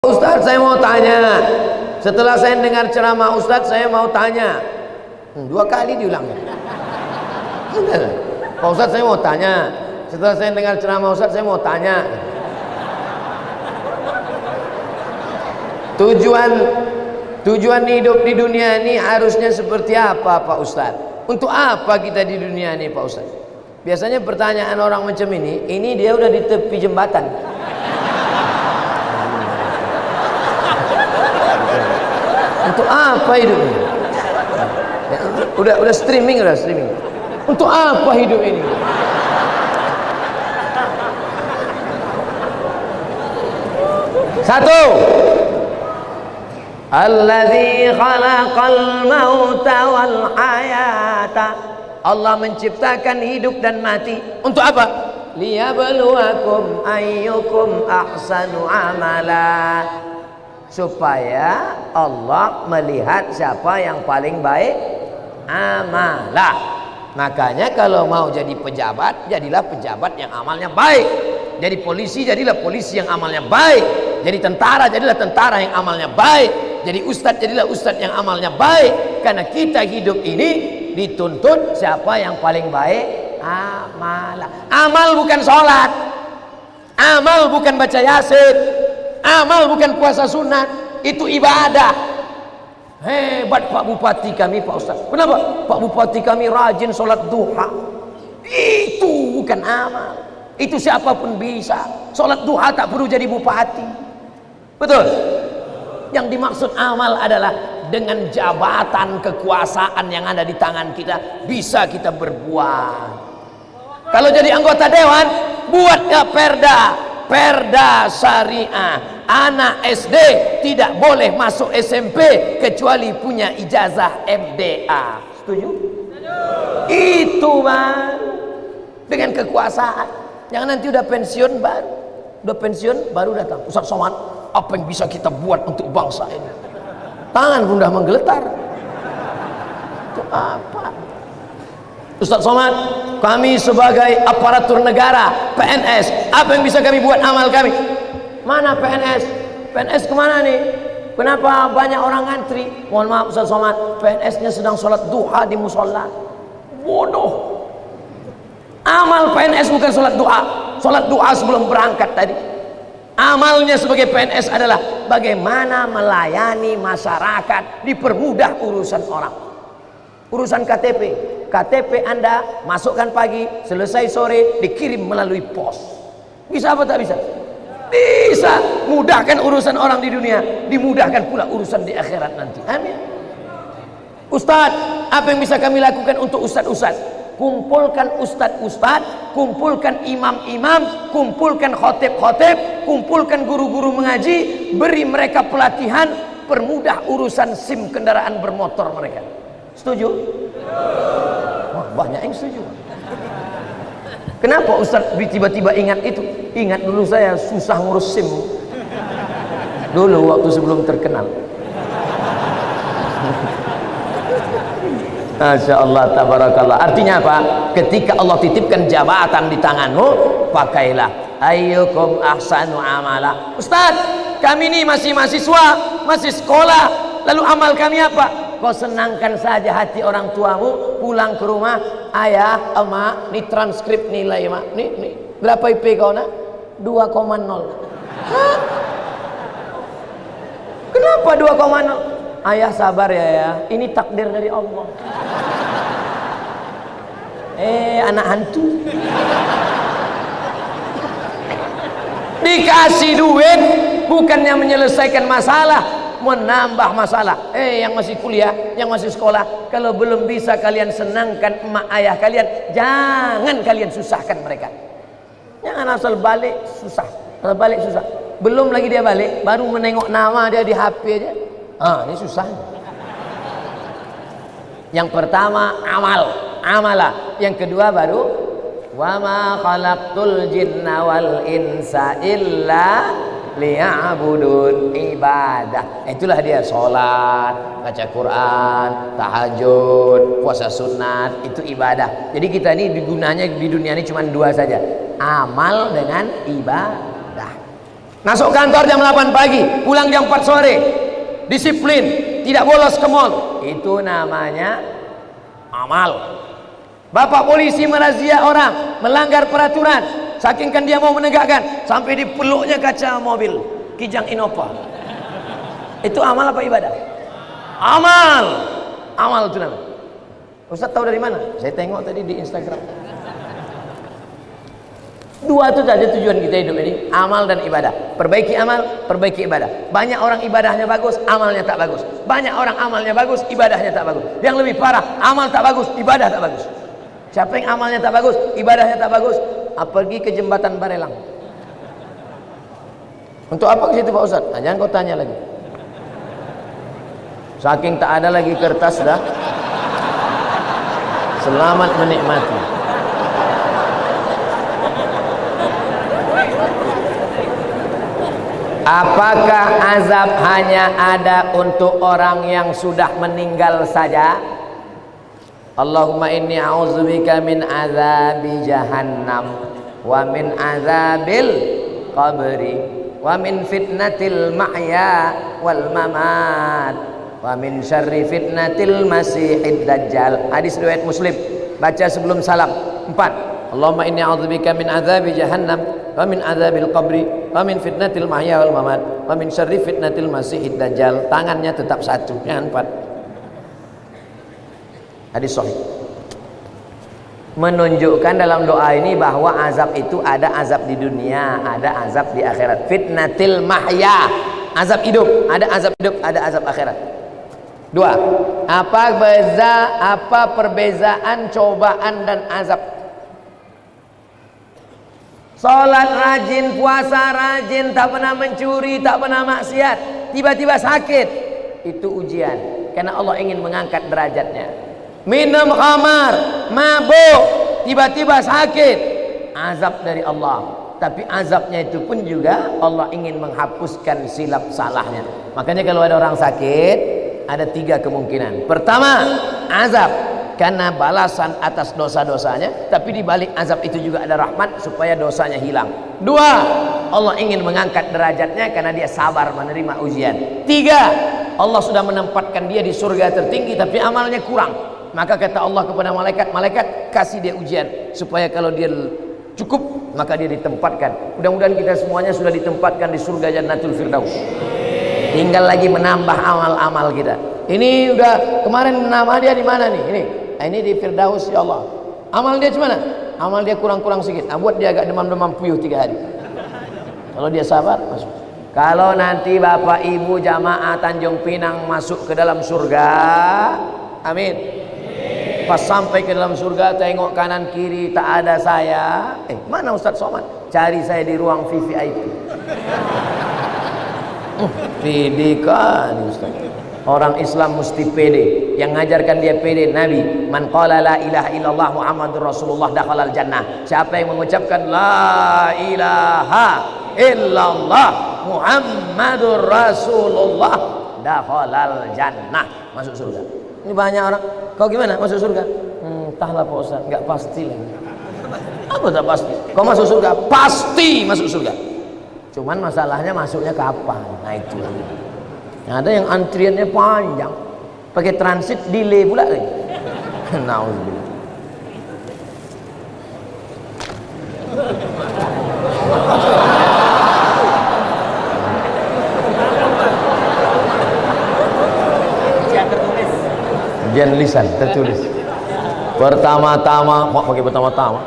Ustadz, saya mau tanya. Setelah saya dengar ceramah Ustadz, saya mau tanya. 2 kali diulangnya. Pak Ustadz, saya mau tanya. Setelah saya dengar ceramah Ustadz, saya mau tanya. Tujuan hidup di dunia ini harusnya seperti apa, Pak Ustadz? Untuk apa kita di dunia ini, Pak Ustadz? Biasanya pertanyaan orang macam ini dia udah di tepi jembatan. Untuk apa hidup ini? Udah streaming. Untuk apa hidup ini? Satu, alladzi khalaqal mauta wal hayata. Allah menciptakan hidup dan mati. Untuk apa? Liyabluwakum ayyukum ahsanu amala. Supaya Allah melihat siapa yang paling baik amalah. Makanya kalau mau jadi pejabat, jadilah pejabat yang amalnya baik. Jadi polisi, jadilah polisi yang amalnya baik. Jadi tentara, jadilah tentara yang amalnya baik. Jadi ustadz, jadilah ustadz yang amalnya baik. Karena kita hidup ini dituntut siapa yang paling baik amalah. Amal bukan sholat, amal bukan baca yasin, amal bukan puasa sunat, itu ibadah. Hebat Pak Bupati kami, Pak Ustaz. Kenapa? Pak Bupati kami rajin sholat duha. Itu bukan amal. Itu siapapun bisa. Sholat duha tak perlu jadi bupati. Betul? Yang dimaksud amal adalah dengan jabatan kekuasaan yang ada di tangan kita, bisa kita berbuat. Kalau jadi anggota dewan, buat ya perda syariah. Anak SD tidak boleh masuk SMP kecuali punya ijazah MDA. Setuju? Itu Bang. Dengan kekuasaan. Jangan nanti udah pensiun baru datang. Ustaz Somad, apa yang bisa kita buat untuk bangsa ini? Tangan pun udah menggeletar. Itu apa? Ustaz Somad, kami sebagai aparatur negara, PNS, apa yang bisa kami buat amal kami? Mana PNS? PNS kemana nih? Kenapa banyak orang ngantri? Mohon maaf Ustaz Somad, PNS-nya sedang sholat duha di musola. Bodoh. Amal PNS bukan sholat duha. Sholat duha sebelum berangkat tadi. Amalnya sebagai PNS adalah bagaimana melayani masyarakat, dipermudah urusan orang. Urusan KTP Anda masukkan pagi, selesai sore, dikirim melalui pos. Bisa apa tak bisa? Bisa. Mudahkan urusan orang di dunia, dimudahkan pula urusan di akhirat nanti. Amin. Ustadz, apa yang bisa kami lakukan untuk ustadz-ustadz? Kumpulkan ustadz-ustadz, kumpulkan imam-imam, kumpulkan khotib-khotib, kumpulkan guru-guru mengaji, beri mereka pelatihan, permudah urusan SIM kendaraan bermotor mereka. Setuju? Wah, banyak yang setuju. Kenapa Ustadz tiba-tiba ingat itu? Ingat dulu saya susah ngurus SIM dulu waktu sebelum terkenal. Masya Allah, tabarakallah. Artinya apa? Ketika Allah titipkan jabatan di tanganmu, pakailah. Ayyukum ahsanu amala. Ustadz, kami ini masih mahasiswa, masih sekolah, lalu amal kami apa? Kau senangkan saja hati orang tuamu, pulang ke rumah, ayah, emak, ini transkrip nilai emak, nih, berapa IP kau nak? 2,0. Kenapa 2,0? Ayah sabar ya, ini takdir dari Allah. Anak hantu. Dikasih duit bukannya menyelesaikan masalah, menambah masalah. Yang masih kuliah, yang masih sekolah, kalau belum bisa kalian senangkan emak ayah kalian, jangan kalian susahkan mereka. Jangan asal balik susah. Belum lagi dia balik, baru menengok nama dia di HP aja. Ini susah. Yang pertama amalah. Yang kedua baru wa ma khalaqtul jinna wal insa illa liya'budun, ibadah. Itulah dia sholat, baca Quran, tahajud, puasa sunat, itu ibadah. Jadi kita ini gunanya di dunia ini cuma 2 saja, amal dengan ibadah. Masuk kantor jam 8 pagi, pulang jam 4 sore. Disiplin, tidak bolos ke mall. Itu namanya amal. Bapak polisi merazia orang melanggar peraturan, saking kan dia mau menegakkan, sampai dipeluknya kaca mobil Kijang Innova. Itu amal apa ibadah? Amal. Amal itu namanya. Ustaz tahu dari mana? Saya tengok tadi di Instagram. Dua itu saja tujuan kita hidup ini, amal dan ibadah. Perbaiki amal, perbaiki ibadah. Banyak orang ibadahnya bagus, amalnya tak bagus. Banyak orang amalnya bagus, ibadahnya tak bagus. Yang lebih parah, amal tak bagus, ibadah tak bagus. Siapa yang amalnya tak bagus, ibadahnya tak bagus, pergi ke jembatan Barelang. Untuk apa ke situ Pak Ustaz? Nah, jangan kau tanya lagi. Saking tak ada lagi kertas dah. Selamat menikmati. Apakah azab hanya ada untuk orang yang sudah meninggal saja? Allahumma inni a'udzubika min azabi jahannam wa min azabil qabri wa min fitnatil mahya wal mamat wa min syarri fitnatil masihid dajjal. Hadis riwayat Muslim. Baca sebelum salam. 4. Allahumma inni a'udzubika min azabi jahannam wa min azabil qabri wa min fitnatil mahya wal mamat wa min syarri fitnatil masihid dajjal. Tangannya tetap satu, jangan 4. Hadis sahih. Menunjukkan dalam doa ini bahwa azab itu ada azab di dunia, ada azab di akhirat. Fitnatil mahya, azab hidup, ada azab hidup, ada azab akhirat. 2. Apa perbezaan cobaan dan azab? Salat rajin, puasa rajin, tak pernah mencuri, tak pernah maksiat, tiba-tiba sakit, itu ujian, karena Allah ingin mengangkat derajatnya. Minum khamar, mabuk, tiba-tiba sakit, azab dari Allah. Tapi azabnya itu pun juga Allah ingin menghapuskan silap salahnya. Makanya kalau ada orang sakit, ada 3 kemungkinan. Pertama, azab karena balasan atas dosa-dosanya, tapi di balik azab itu juga ada rahmat supaya dosanya hilang. 2, Allah ingin mengangkat derajatnya karena dia sabar menerima ujian. 3, Allah sudah menempatkan dia di surga tertinggi tapi amalnya kurang. Maka kata Allah kepada malaikat, malaikat kasih dia ujian supaya kalau dia cukup maka dia ditempatkan. Mudah-mudahan kita semuanya sudah ditempatkan di surga Jannatul Firdaus. Tinggal lagi menambah amal-amal kita. Ini udah kemarin nama dia di mana nih? Ini di Firdaus ya Allah. Amal dia gimana? Amal dia kurang-kurang sedikit. Buat dia agak demam-demam puyuh 3 hari. Kalau dia sabar masuk. Kalau nanti Bapak Ibu jamaah Tanjung Pinang masuk ke dalam surga, amin. Pas sampai ke dalam surga, tengok kanan kiri tak ada saya. Mana Ustaz Somad? Cari saya di ruang VVIP. Pede kan Ustaz. Orang Islam mesti pede. Yang ngajarkan dia pede Nabi. Man qala la ilaha illallah Muhammadur Rasulullah dakhalal jannah. Siapa yang mengucapkan la ilaha illallah Muhammadur Rasulullah dakhalal jannah, masuk surga. Ini banyak orang, kau gimana masuk surga? Entahlah Pak Ustaz, nggak pasti lagi. Apa tak pasti? Kau masuk surga, pasti masuk surga. Cuman masalahnya masuknya kapan? Nah itu. Nah, ada yang antriannya panjang, pakai transit delay pula lagi. Nauzubillah. Ujian lisan tertulis. Pertama-tama, pakai pertama-tama.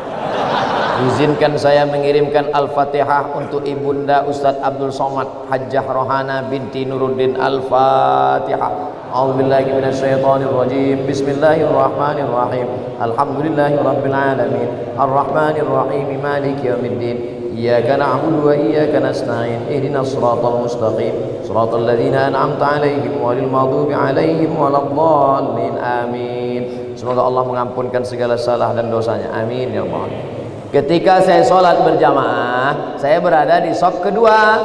Izinkan saya mengirimkan Al-Fatihah untuk Ibunda Ustadz Abdul Somad Hajjah Rohana binti Nuruddin. Al-Fatihah. A'udzubillahi minasyaitonir rajim. Bismillahirrahmanirrahim. Alhamdulillahirabbil alamin. Arrahmanir rahim. Maliki yaumiddin. Iyyaka na'budu wa iyyaka nasta'in. Ihdinas siratal mustaqim. Siratal ladzina an'amta 'alaihim ghairil maghdubi 'alaihim waladdallin. Amin. Semoga Allah mengampunkan segala salah dan dosanya. Amin ya Allah. Ketika saya sholat berjamaah, saya berada di shaf kedua.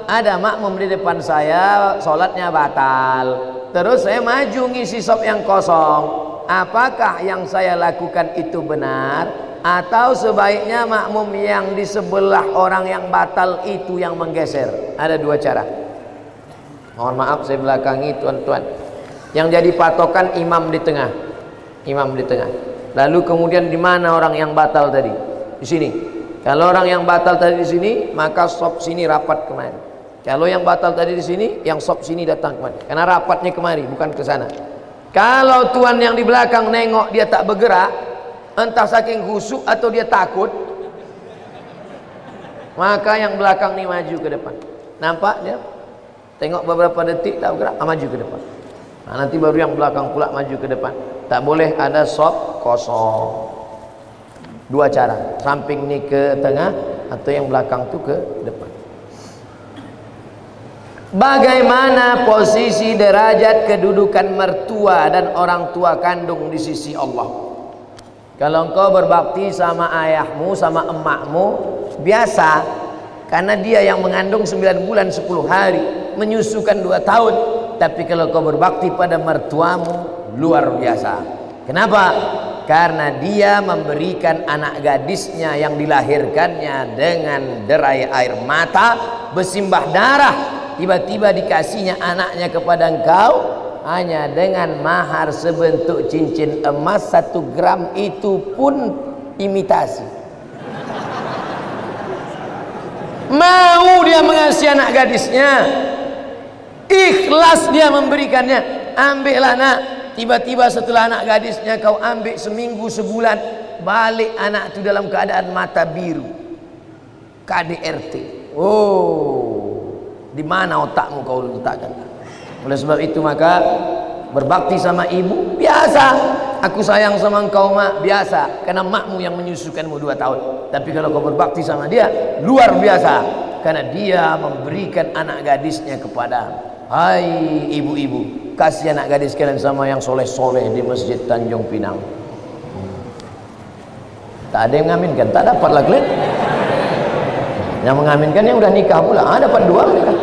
Ada makmum di depan saya, sholatnya batal. Terus saya maju ngisi shaf yang kosong. Apakah yang saya lakukan itu benar? atau sebaiknya makmum yang di sebelah orang yang batal itu yang menggeser. Ada dua cara. Mohon maaf saya belakangi tuan-tuan. Yang jadi patokan imam di tengah. Imam di tengah. Lalu kemudian di mana orang yang batal tadi? Di sini. Kalau orang yang batal tadi di sini, maka sop sini rapat kemari. Kalau yang batal tadi di sini, yang sop sini datang kemari. Karena rapatnya kemari, bukan ke sana. Kalau tuan yang di belakang nengok dia tak bergerak, entah saking khusyuk atau dia takut, maka yang belakang ni maju ke depan. Nampak dia? Tengok beberapa detik tak bergerak, maju ke depan. Nah, nanti baru yang belakang pula maju ke depan. Tak boleh ada sop kosong. Dua cara, samping ni ke tengah atau yang belakang tu ke depan. Bagaimana posisi derajat kedudukan mertua dan orang tua kandung di sisi Allah? Kalau engkau berbakti sama ayahmu, sama emakmu, biasa, karena dia yang mengandung 9 bulan 10 hari, menyusukan 2 tahun. Tapi kalau kau berbakti pada mertuamu, luar biasa. Kenapa? Karena dia memberikan anak gadisnya yang dilahirkannya dengan derai air mata, bersimbah darah, tiba-tiba dikasihnya anaknya kepada engkau hanya dengan mahar sebentuk cincin emas 1 gram, itu pun imitasi. Mau dia mengasihi anak gadisnya, ikhlas dia memberikannya. Ambillah nak. Tiba-tiba setelah anak gadisnya kau ambil seminggu sebulan, balik anak itu dalam keadaan mata biru, KDRT. Oh, di mana otakmu kau letakkan? Oleh sebab itu maka berbakti sama ibu biasa. Aku sayang sama engkau mak, biasa, karena makmu yang menyusukanmu 2 tahun. Tapi kalau kau berbakti sama dia, luar biasa, karena dia memberikan anak gadisnya kepada. Hai ibu-ibu, kasih anak gadis kalian sama yang soleh-soleh di Masjid Tanjung Pinang. Tak ada yang mengaminkan, tak dapat lah kalian. Yang mengaminkan yang udah nikah pula, dapat 2 mereka.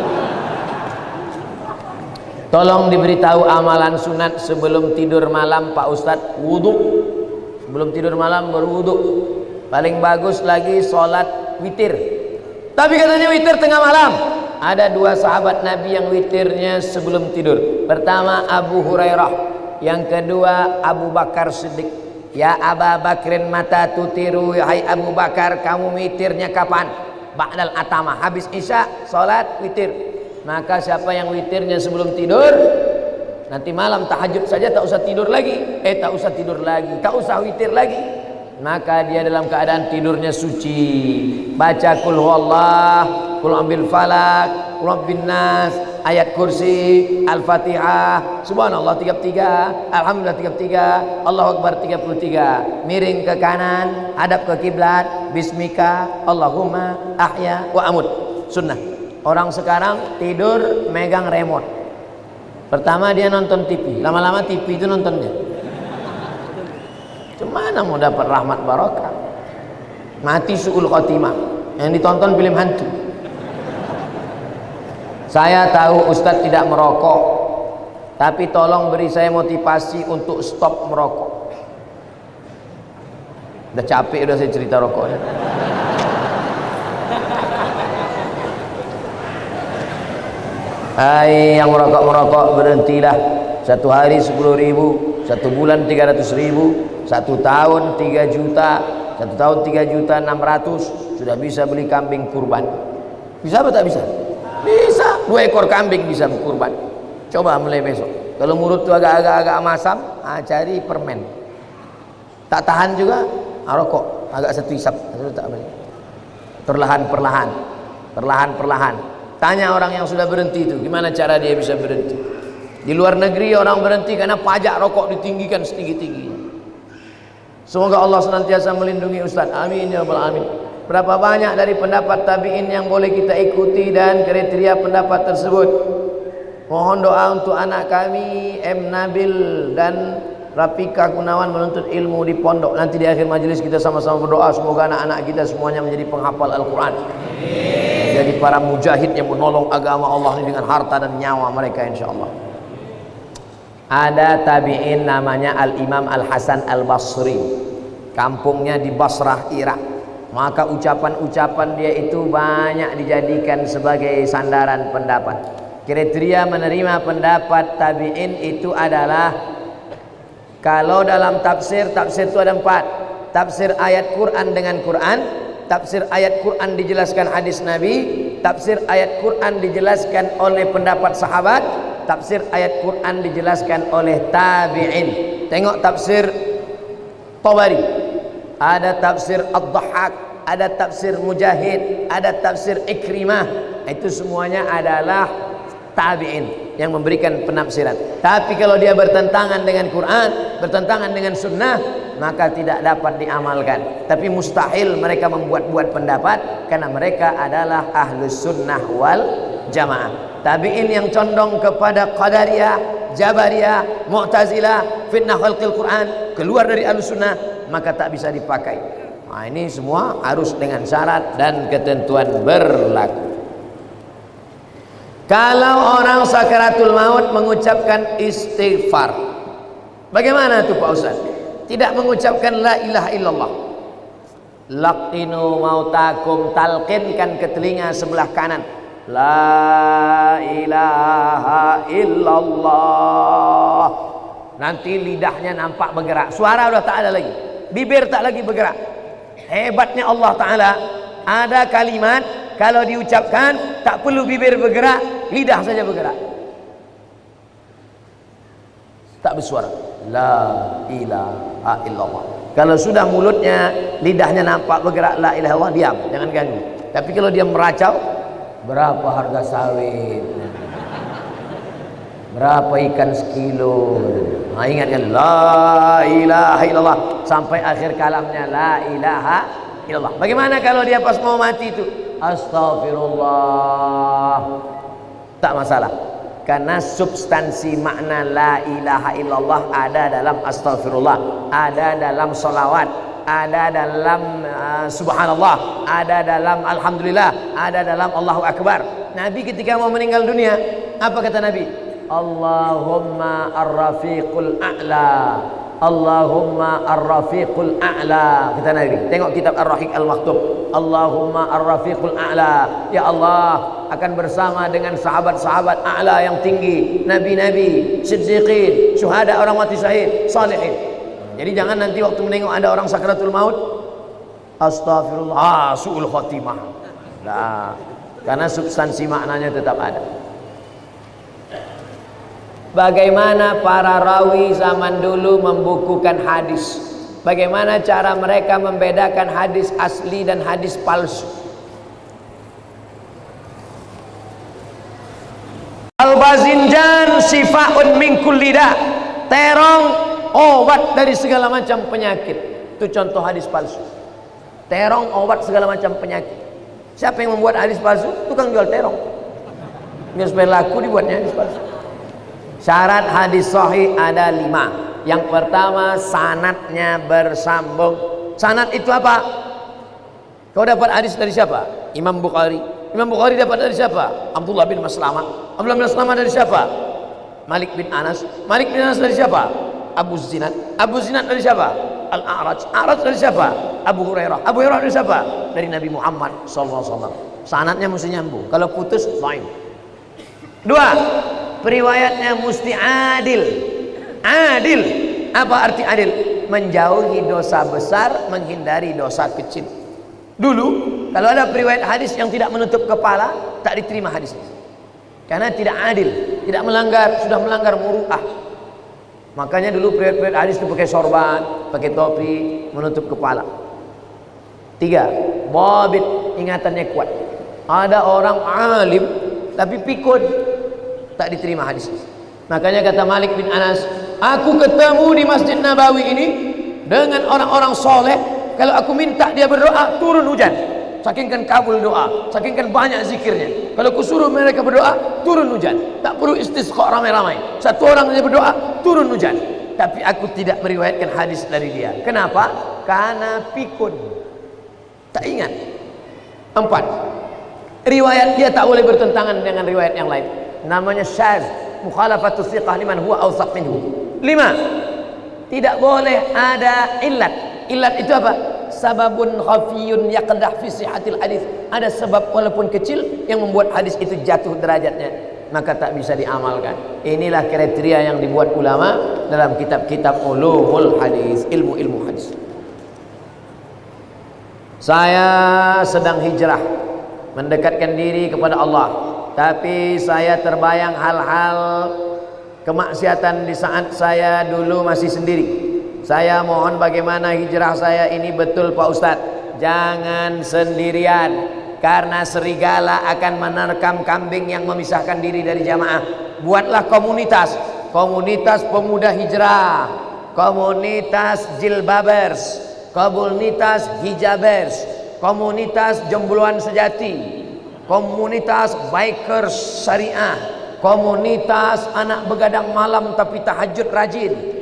Tolong diberitahu amalan sunat sebelum tidur malam Pak Ustadz. Wudhu. Sebelum tidur malam berwudhu. Paling bagus lagi sholat witir. Tapi katanya witir tengah malam. Ada 2 sahabat Nabi yang witirnya sebelum tidur. Pertama Abu Hurairah, yang kedua Abu Bakar Siddiq. Ya Aba Bakrin mata tutiru, hai Abu Bakar, kamu witirnya kapan? Ba'dal atama, habis isya salat witir. Maka siapa yang witirnya sebelum tidur, nanti malam tahajud saja tak usah tidur lagi. Tak usah tidur lagi, tak usah witir lagi. Maka dia dalam keadaan tidurnya suci. Baca kul huwallah, kul ambil falak, kul bin nas, ayat kursi, al-fatihah, subhanallah 33, alhamdulillah 33, Allahu akbar 33. Miring ke kanan, hadap ke kiblat, bismika Allahumma ahya wa amut. Sunnah. Orang sekarang tidur megang remote. Pertama dia nonton TV, lama-lama TV itu nonton dia. Mana mau dapat rahmat barokah? Mati su'ul khotimah. Yang ditonton film hantu. Saya tahu Ustadz tidak merokok, tapi tolong beri saya motivasi untuk stop merokok. Udah capek udah saya cerita rokoknya. Hai yang merokok berhentilah. 1 hari 10.000, 1 bulan 300.000, 1 tahun 3 juta, 1 tahun 3.600.000, sudah bisa beli kambing kurban. Bisa apa tak bisa? Bisa. 2 ekor kambing bisa kurban. Coba mulai besok. Kalau mulut tu agak masam, cari permen. Tak tahan juga, rokok. Agak 1 isap, tak balik. Perlahan-perlahan. Tanya orang yang sudah berhenti itu, gimana cara dia bisa berhenti? Di luar negeri orang berhenti karena pajak rokok ditinggikan setinggi-tingginya. Semoga Allah senantiasa melindungi Ustaz. Amin ya rabbal alamin. Berapa banyak dari pendapat tabi'in yang boleh kita ikuti dan kriteria pendapat tersebut? Mohon doa untuk anak kami M. Nabil dan Rafika Gunawan menuntut ilmu di pondok. Nanti di akhir majelis kita sama-sama berdoa semoga anak-anak kita semuanya menjadi penghafal Al-Quran, jadi para mujahid yang menolong agama Allah ini dengan harta dan nyawa mereka insyaallah. Ada tabi'in namanya Al-Imam Al-Hasan Al-Basri. Kampungnya di Basrah, Irak. Maka ucapan-ucapan dia itu banyak dijadikan sebagai sandaran pendapat. Kriteria menerima pendapat tabi'in itu adalah, kalau dalam tafsir itu ada 4. Tafsir ayat Quran dengan Quran, tafsir ayat Quran dijelaskan hadis Nabi, tafsir ayat Quran dijelaskan oleh pendapat sahabat, tafsir ayat Quran dijelaskan oleh tabi'in. Tengok tafsir Tabari, ada tafsir Ad-Dhahhak, ada tafsir Mujahid, ada tafsir Ikrimah. Itu semuanya adalah tabi'in yang memberikan penafsiran. Tapi kalau dia bertentangan dengan Quran, bertentangan dengan sunnah, maka tidak dapat diamalkan. Tapi mustahil mereka membuat-buat pendapat, karena mereka adalah ahlus sunnah wal jamaah. Tabi'in yang condong kepada Qadariyah, Jabariyah, Mu'tazilah, fitnah khalqil Quran, keluar dari ahlus sunnah, maka tak bisa dipakai. Nah, ini semua harus dengan syarat dan ketentuan berlaku. Kalau orang sakaratul maut mengucapkan istighfar, bagaimana tuh Pak Ustaz? Tidak mengucapkan la ilaha illallah. Laqinu mautakum, talqinkan ke telinga sebelah kanan, la ilaha illallah. Nanti lidahnya nampak bergerak, suara udah tak ada lagi, bibir tak lagi bergerak. Hebatnya Allah Ta'ala, ada kalimat kalau diucapkan tak perlu bibir bergerak, lidah saja bergerak, tak bersuara, la ilaha illallah. Kalau sudah mulutnya, lidahnya nampak bergerak la ilaha illallah, diam, jangan ganggu. Tapi kalau dia meracau, berapa harga sawit, berapa ikan sekilo, nah, ingatkan la ilaha illallah sampai akhir kalamnya, la ilaha illallah. Bagaimana kalau dia pas mau mati itu astaghfirullah, tak masalah, karena substansi makna la ilaha illallah ada dalam astaghfirullah, ada dalam salawat, ada dalam subhanallah, ada dalam alhamdulillah, ada dalam Allahu Akbar. Nabi ketika mau meninggal dunia, apa kata Nabi? Allahumma ar-rafiqul a'la, Allahumma ar-rafiqul a'la, kata Nabi. Tengok kitab Ar-Rahiq Al-Maktum. Allahumma ar-rafiqul a'la, ya Allah akan bersama dengan sahabat-sahabat a'la yang tinggi, nabi-nabi, siddiqin, syuhada, orang mati syahid, salihin. Jadi jangan nanti waktu menengok ada orang sakaratul maut, astagfirullah, su'ul khatimah. Nah, karena substansi maknanya tetap ada. Bagaimana para rawi zaman dulu membukukan hadis? Bagaimana cara mereka membedakan hadis asli dan hadis palsu? Al-bazinjan sifaun min kulli da. Terong obat dari segala macam penyakit. Itu contoh hadis palsu. Terong obat segala macam penyakit. Siapa yang membuat hadis palsu? Tukang jual terong. Biar supaya laku dibuatnya hadis palsu. Syarat hadis sahih ada 5. Yang pertama, sanadnya bersambung. Sanad itu apa? Kau dapat hadis dari siapa? Imam Bukhari. Imam Bukhari dapat dari siapa? Abdullah bin Maslamah. Abdullah bin Maslamah dari siapa? Malik bin Anas. Malik bin Anas dari siapa? Abu Zinad. Abu Zinad dari siapa? Al-A'raj. A'raj dari siapa? Abu Hurairah. Abu Hurairah dari siapa? Dari Nabi Muhammad SAW. Sanadnya mesti nyambung. Kalau putus, lain. 2. Periwayatnya mesti adil. Adil. Apa arti adil? Menjauhi dosa besar, menghindari dosa kecil. Dulu kalau ada periwayat hadis yang tidak menutup kepala, tak diterima hadisnya, karena tidak adil, tidak melanggar, sudah melanggar muru'ah. Makanya dulu periwayat hadis itu pakai sorban, pakai topi, menutup kepala. 3. Babit, ingatannya kuat. Ada orang alim tapi pikun, tak diterima hadis. Makanya kata Malik bin Anas, aku ketemu di Masjid Nabawi ini dengan orang-orang soleh, kalau aku minta dia berdoa turun hujan, sakingkan kabul doa, sakingkan banyak zikirnya. Kalau aku suruh mereka berdoa turun hujan, tak perlu istisqa ramai-ramai, satu orang saja berdoa turun hujan. Tapi aku tidak meriwayatkan hadis dari dia. Kenapa? Karena pikun, tak ingat. 4. Riwayat dia tak boleh bertentangan dengan riwayat yang lain, namanya syaz, mukhalafatus thiqah liman huwa awsaq minhu. 5. Tidak boleh ada illat, Ilat itu apa? Sababun khafiyun yaqdah fi sihhatil hadis. Ada sebab walaupun kecil yang membuat hadis itu jatuh derajatnya, maka tak bisa diamalkan. Inilah kriteria yang dibuat ulama dalam kitab-kitab ulumul hadis, ilmu-ilmu hadis. Saya sedang hijrah mendekatkan diri kepada Allah, tapi saya terbayang hal-hal kemaksiatan di saat saya dulu masih sendiri. Saya mohon bagaimana hijrah saya ini betul Pak Ustadz. Jangan sendirian, karena serigala akan menerkam kambing yang memisahkan diri dari jamaah. Buatlah komunitas, komunitas pemuda hijrah, komunitas jilbabers, komunitas hijabers, komunitas jembuluan sejati, komunitas bikers syariah, komunitas anak begadang malam tapi tahajud rajin.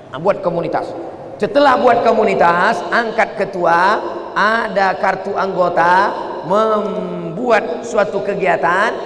Buat komunitas. Setelah buat komunitas, angkat ketua, ada kartu anggota, membuat suatu kegiatan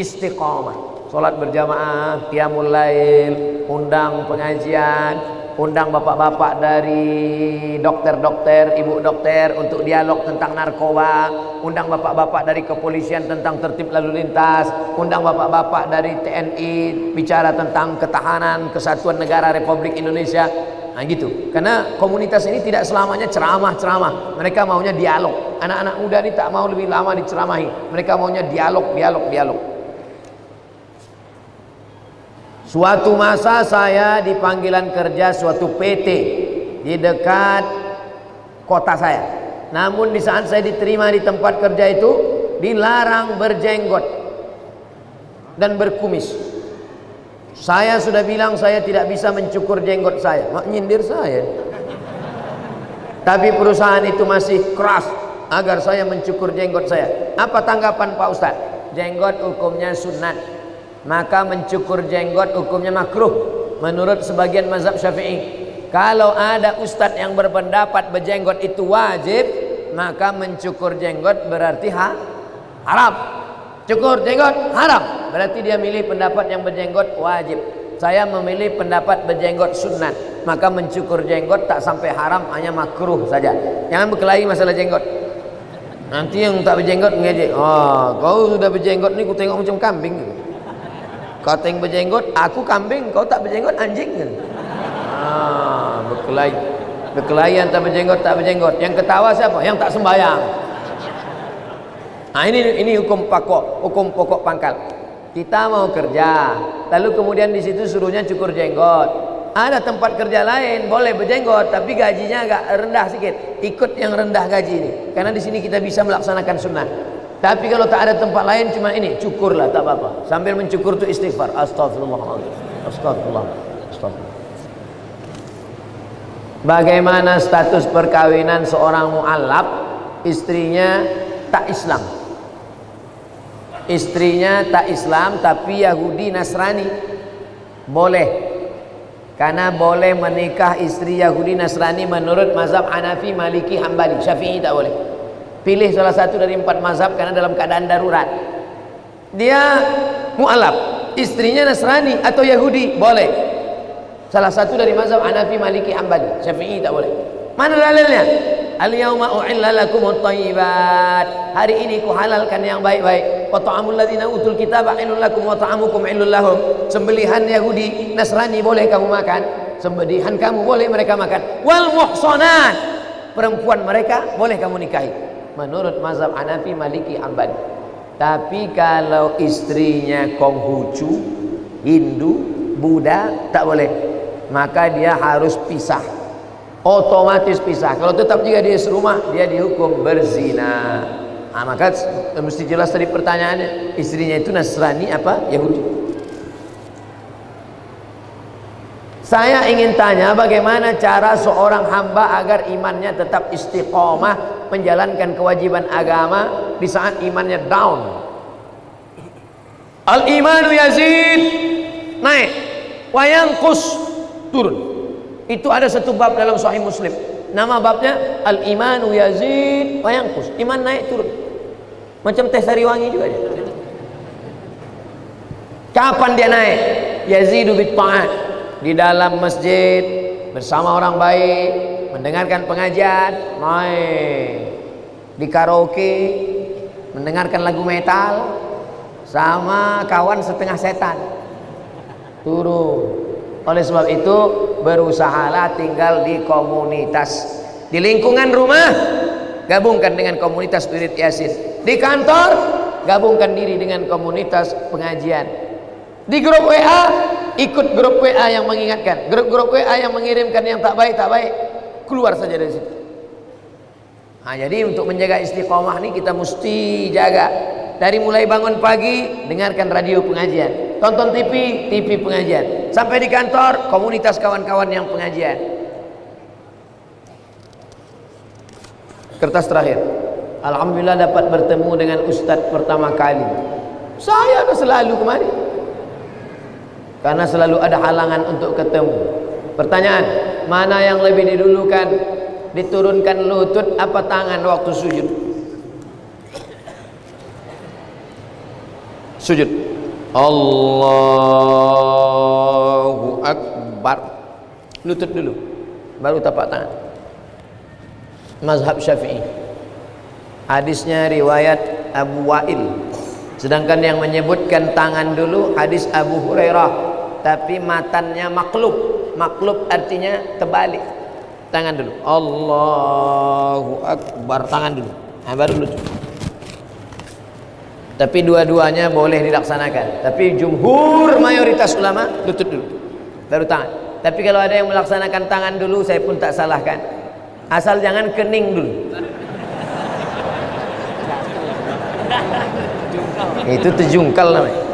istiqomah, sholat berjamaah, qiyamul lail, undang pengajian, undang bapak-bapak dari dokter-dokter, ibu dokter untuk dialog tentang narkoba, undang bapak-bapak dari kepolisian tentang tertib lalu lintas, undang bapak-bapak dari TNI bicara tentang ketahanan kesatuan negara Republik Indonesia. Nah gitu. Karena komunitas ini tidak selamanya ceramah-ceramah. Mereka maunya dialog. Anak-anak muda ini tak mau lebih lama diceramahi. Mereka maunya dialog. Suatu masa saya dipanggilan kerja suatu PT di dekat kota saya. Namun di saat saya diterima di tempat kerja itu, dilarang berjenggot dan berkumis. Saya sudah bilang saya tidak bisa mencukur jenggot saya. Mak nyindir saya. Tapi perusahaan itu masih keras agar saya mencukur jenggot saya. Apa tanggapan Pak Ustadz? Jenggot hukumnya sunat, maka mencukur jenggot hukumnya makruh menurut sebagian mazhab Syafi'i. Kalau ada ustadz yang berpendapat berjenggot itu wajib, maka mencukur jenggot berarti haram. Cukur jenggot haram, berarti dia milih pendapat yang berjenggot wajib. Saya memilih pendapat berjenggot sunat, maka mencukur jenggot tak sampai haram, hanya makruh saja. Jangan berkelahi masalah jenggot. Nanti yang tak berjenggot ngejek, oh kau sudah berjenggot nih, ku tengok macam kambing. Kau yang berjenggot, aku kambing, kau tak berjenggot, anjing. Berkelahi. Berkelahi antara berjenggot tak berjenggot. Yang ketawa siapa? Yang tak sembahyang. Nah ini hukum pokok pangkal. Kita mau kerja, lalu kemudian di situ suruhnya cukur jenggot. Ada tempat kerja lain boleh berjenggot, tapi gajinya agak rendah sedikit. Ikut yang rendah gaji ini, karena di sini kita bisa melaksanakan sunnah. Tapi kalau tak ada tempat lain, cuma ini, cukurlah, tak apa-apa. Sambil mencukur itu istighfar. Astagfirullahaladzim. Astagfirullah. Astagfirullah. Bagaimana status perkawinan seorang mu'allaf, istrinya tak Islam? Istrinya tak Islam tapi Yahudi Nasrani. Boleh. Karena boleh menikah istri Yahudi Nasrani menurut mazhab Hanafi, Maliki, Hambali. Syafi'i tak boleh. Pilih salah satu dari 4 mazhab karena dalam keadaan darurat. Dia mu'alaf, istrinya Nasrani atau Yahudi, boleh. Salah satu dari mazhab Hanafi, Maliki, Hambali. Syafi'i tak boleh. Mana dalilnya? Al-yawma uhilla lakumut thayyibat. Hari ini ku halalkan yang baik-baik. Wa ta'amul ladzina utul kitaba halal lakum wa ta'amukum halal lahum. Sembelihan Yahudi, Nasrani boleh kamu makan. Sembelihan kamu boleh mereka makan. Wal muhsanat, perempuan mereka boleh kamu nikahi. Menurut mazhab Hanafi, Maliki, Hambali. Tapi kalau istrinya Konghucu, Hindu, Buddha, tak boleh. Maka dia harus pisah. Otomatis pisah. Kalau tetap juga dia serumah, dia dihukum berzina. Nah, maka mesti jelas tadi pertanyaannya, istrinya itu Nasrani apa Yahudi? Saya ingin tanya bagaimana cara seorang hamba agar imannya tetap istiqomah menjalankan kewajiban agama di saat imannya down. Al-imanu yazid, naik, wa yanqus, turun. Itu ada satu bab dalam Sahih Muslim. Nama babnya Al-imanu yazid wa yanqus. Iman naik turun. Macam teh sariwangi juga dia. Kapan dia naik? Yazidu bit ta'at. Di dalam masjid bersama orang baik, mendengarkan pengajian, main di karaoke, mendengarkan lagu metal, sama kawan setengah setan, turun. Oleh sebab itu berusahalah tinggal di komunitas. Di lingkungan rumah gabungkan dengan komunitas wirid yasin. Di kantor gabungkan diri dengan komunitas pengajian. Di grup WA ikut grup WA yang mengingatkan, grup WA yang mengirimkan yang tak baik keluar saja dari situ. Nah, jadi untuk menjaga istiqomah ini kita mesti jaga. Dari mulai bangun pagi dengarkan radio pengajian, tonton TV pengajian, sampai di kantor komunitas kawan-kawan yang pengajian. Kertas terakhir. Alhamdulillah dapat bertemu dengan ustadz pertama kali. Saya selalu kemari karena selalu ada halangan untuk ketemu. Pertanyaan, mana yang lebih didulukan, diturunkan lutut apa tangan waktu sujud? Sujud. Allahu Akbar, lutut dulu baru tapak tangan. Mazhab Syafi'i. Hadisnya riwayat Abu Wa'il. Sedangkan yang menyebutkan tangan dulu hadis Abu Hurairah, tapi matannya maklub. Maklub artinya terbalik. Tangan dulu. Allahu Akbar, tangan dulu. Nah, baru lutut. Tapi dua-duanya boleh dilaksanakan. Tapi jumhur mayoritas ulama lutut dulu, baru tangan. Tapi kalau ada yang melaksanakan tangan dulu, saya pun tak salahkan. Asal jangan kening dulu. Itu terjungkal namanya.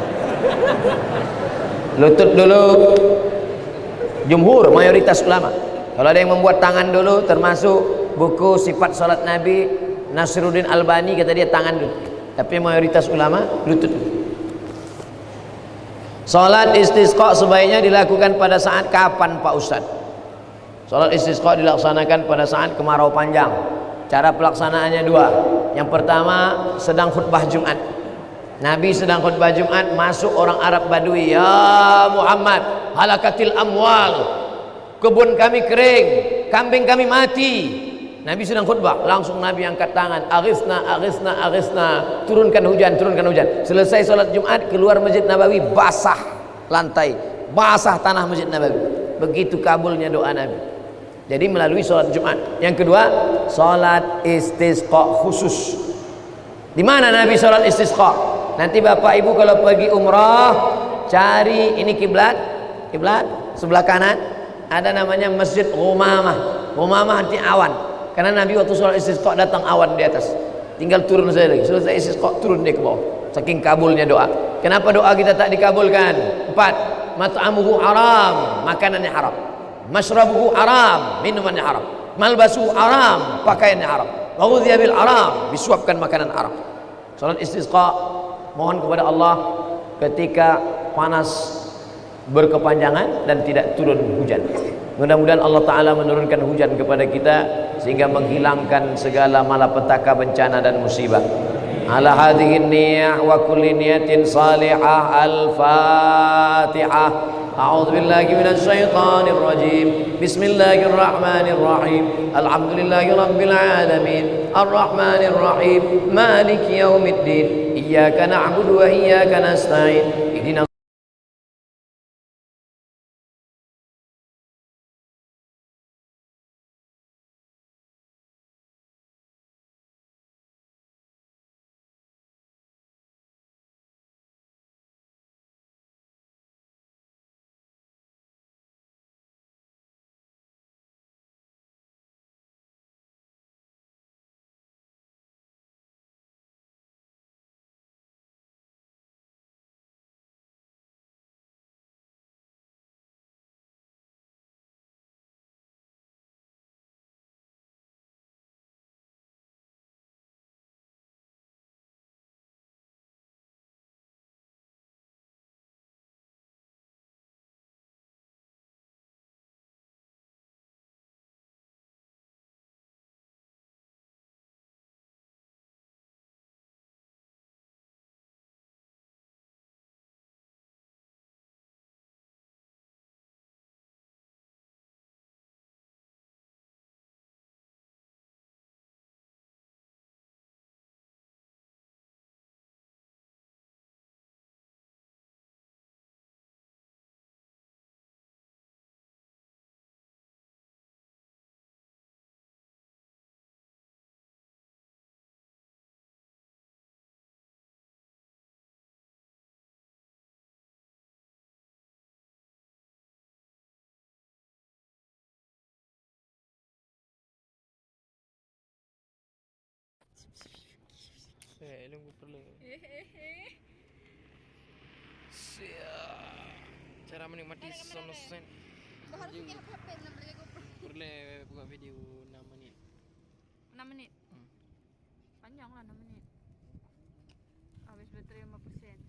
Lutut dulu. Jumhur mayoritas ulama. Kalau ada yang membuat tangan dulu, termasuk buku Sifat Salat Nabi Nasiruddin Albani, kata dia tangan dulu. Tapi mayoritas ulama lutut dulu. Salat istisqa sebaiknya dilakukan pada saat kapan Pak Ustadz? Salat istisqa dilaksanakan pada saat kemarau panjang. Cara pelaksanaannya dua. Yang pertama, sedang khutbah Jumat. Nabi sedang khutbah Jumat, masuk orang Arab Badui. Ya Muhammad, halakatil amwal. Kebun kami kering, kambing kami mati. Nabi sedang khutbah, langsung Nabi angkat tangan, aghithna, aghithna, aghithna, turunkan hujan, turunkan hujan. Selesai salat Jumat, keluar Masjid Nabawi, basah lantai, basah tanah Masjid Nabawi. Begitu kabulnya doa Nabi. Jadi melalui salat Jumat. Yang kedua, salat istisqa khusus. Di mana Nabi salat istisqa? Nanti Bapak Ibu kalau pergi umrah, cari ini kiblat sebelah kanan ada namanya Masjid Ghumamah. Ghumamah arti awan. Karena Nabi waktu sholat istisqa datang awan di atas, tinggal turun saja lagi. Selesai istisqa turun dia ke bawah. Saking kabulnya doa. Kenapa doa kita tak dikabulkan? 4. Mat'amuhu haram, makanannya haram. Mashrabuhu haram, minumannya haram. Malbasuhu haram, pakaiannya haram. Wa ghudhiya bil haram, disuapkan makanan haram. Sholat istisqa mohon kepada Allah ketika panas berkepanjangan dan tidak turun hujan. Mudah-mudahan Allah Ta'ala menurunkan hujan kepada kita sehingga menghilangkan segala malapetaka, bencana dan musibah. Ala hadhihi niyah wa kulli niyatin salihah. Al-Fatihah. A'udzu billahi minasy syaithanir rajim. Bismillahirrahmanirrahim. Alhamdulillahi rabbil alamin. Arrahmanir rahim. Maliki yaumiddin. Iyyaka na'budu wa iyyaka nasta'in. Ihdinas Belum gue perlu. Siap. Cara menikmati sunset. Kau harus pakai HP namanya GoPro. Perlu buka video 6 menit. 6 menit. Panjang lah 6 menit. Habis baterai 5%.